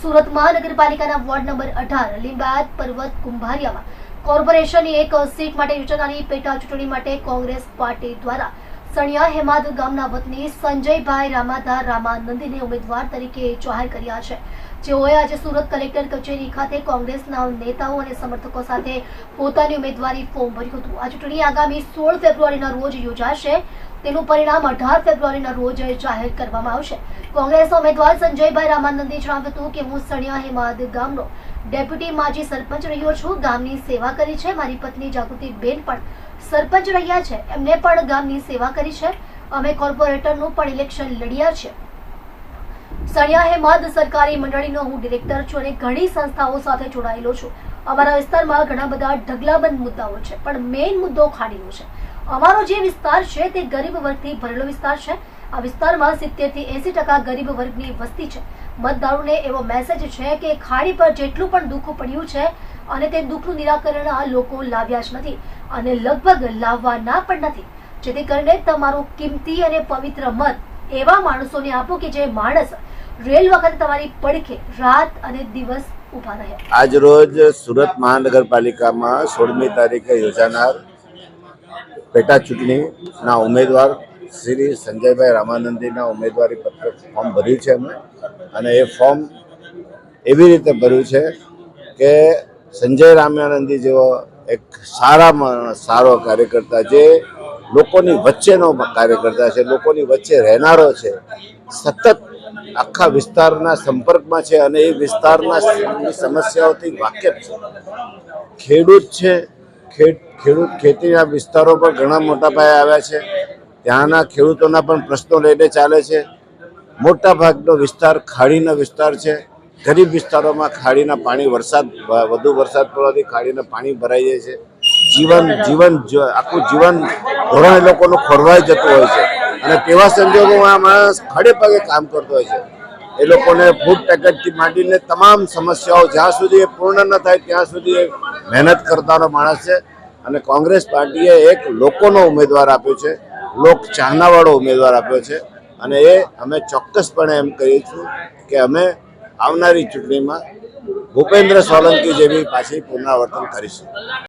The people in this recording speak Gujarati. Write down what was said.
સુરત મહાનગરપાલિકાના વોર્ડ નંબર 18 લીંબાયત પર્વત કુંભારિયામાં કોર્પોરેશનની એક સીટ માટે યોજાનારી પેટા ચૂંટણી માટે કોંગ્રેસ પાર્ટી દ્વારા સણિયા હેમાદ ગામના વતની સંજયભાઈ રામાધા રામાનંદીને ઉમેદવાર તરીકે જાહેર કર્યા છે, જેઓએ આજે સુરત કલેક્ટર કચેરી ખાતે કોંગ્રેસના નેતાઓ અને સમર્થકો સાથે પોતાની ઉમેદવારી ફોર્મ ભર્યું હતું। આ ચૂંટણી આગામી 16 ફેબ્રુઆરીના રોજ યોજાશે, તેનું પરિણામ 18 ફેબ્રુઆરીના રોજ જાહેર કરવામાં આવશે। કોંગ્રેસના ઉમેદવાર સંજયભાઈ રામાનંદે જણાવ્યું હતું કે હું સણિયા હેમાદ ગામનો ડેપ્યુટી માજી સરપંચ રહ્યો છું। ગામની સેવા કરી છે। મારી પત્ની જાગૃતિબેન પણ સરપંચ રહ્યા છે, એમને પણ ગામની સેવા કરી છે। અમે કોર્પોરેટરનું પણ ઇલેક્શન લડ્યા છે। સણિયા હેમાદ સરકારી મંડળીનો હું ડિરેક્ટર છું અને ઘણી સંસ્થાઓ સાથે જોડાયેલો છું। અમારા વિસ્તારમાં ઘણા બધા ઢગલાબંધ મુદ્દાઓ છે, પણ મેઇન મુદ્દો ખાડીનો છે। અમારો જે વિસ્તાર છે તે ગરીબ વર્ગથી ભરેલો વિસ્તાર છે। આ વિસ્તારમાં 70 થી 80% ગરીબ વર્ગની વસ્તી છે। મતદારોને એવો મેસેજ છે કે ખાડી પર જેટલું પણ દુઃખ પડ્યું છે અને તે દુઃખનું નિરાકરણ આ લોકો લાવ્યા જ નથી અને લગભગ લાવવાના પણ નથી, જેથી કરીને તમારો કિંમતી અને પવિત્ર મત એવા માણસોને આપો કે જે માણસ રેલ વખતે તમારી પડખે રાત અને દિવસ ઊભા રહે। આજ રોજ સુરત મહાનગરપાલિકામાં 16મી તારીખે યોજાનાર પેટા ચૂંટણીના ઉમેદવાર શ્રી સંજયભાઈ રામાનંદીના ઉમેદવારી પત્ર ફોર્મ ભર્યું છે અમે, અને એ ફોર્મ એવી રીતે ભર્યું છે કે સંજય રામાનંદી જેવો એક સારો કાર્યકર્તા, જે લોકોની વચ્ચેનો કાર્યકર્તા છે, લોકોની વચ્ચે રહેનારો છે, સતત આખા વિસ્તારના સંપર્કમાં છે અને એ વિસ્તારના સમસ્યાઓથી વાકેફ છે। ખેડૂત છે, ખેડૂત ખેતીના વિસ્તારો પર ઘણા મોટા પાયે આવ્યા છે, ત્યાંના ખેડૂતોના પણ પ્રશ્નો લઈને ચાલે છે। મોટા ભાગનો વિસ્તાર ખાડીનો વિસ્તાર છે। ગરીબ વિસ્તારોમાં ખાડીના પાણી વધુ વરસાદ પડવાથી ખાડીના પાણી ભરાઈ જાય છે। આખું જીવન ધોરણ એ લોકોનું ખોરવાઈ જતું હોય છે અને તેવા સંજોગોમાં આ માણસ ખડે પગે કામ કરતો હોય છે। એ લોકોને ફૂડ પેકેટથી માંડીને તમામ સમસ્યાઓ જ્યાં સુધી એ પૂર્ણ ન થાય ત્યાં સુધી એ મહેનત કરતાનો માણસ છે અને કોંગ્રેસ પાર્ટીએ એક લોકોનો ઉમેદવાર આપ્યો છે, લોક ચાહનાવાળો ઉમેદવાર આપ્યો છે અને એ અમે ચોક્કસપણે એમ કહીએ છીએ કે અમે આવનારી ચૂંટણીમાં ભૂપેન્દ્ર સોલંકી જેવી પાછી પુનરાવર્તન કરીશું।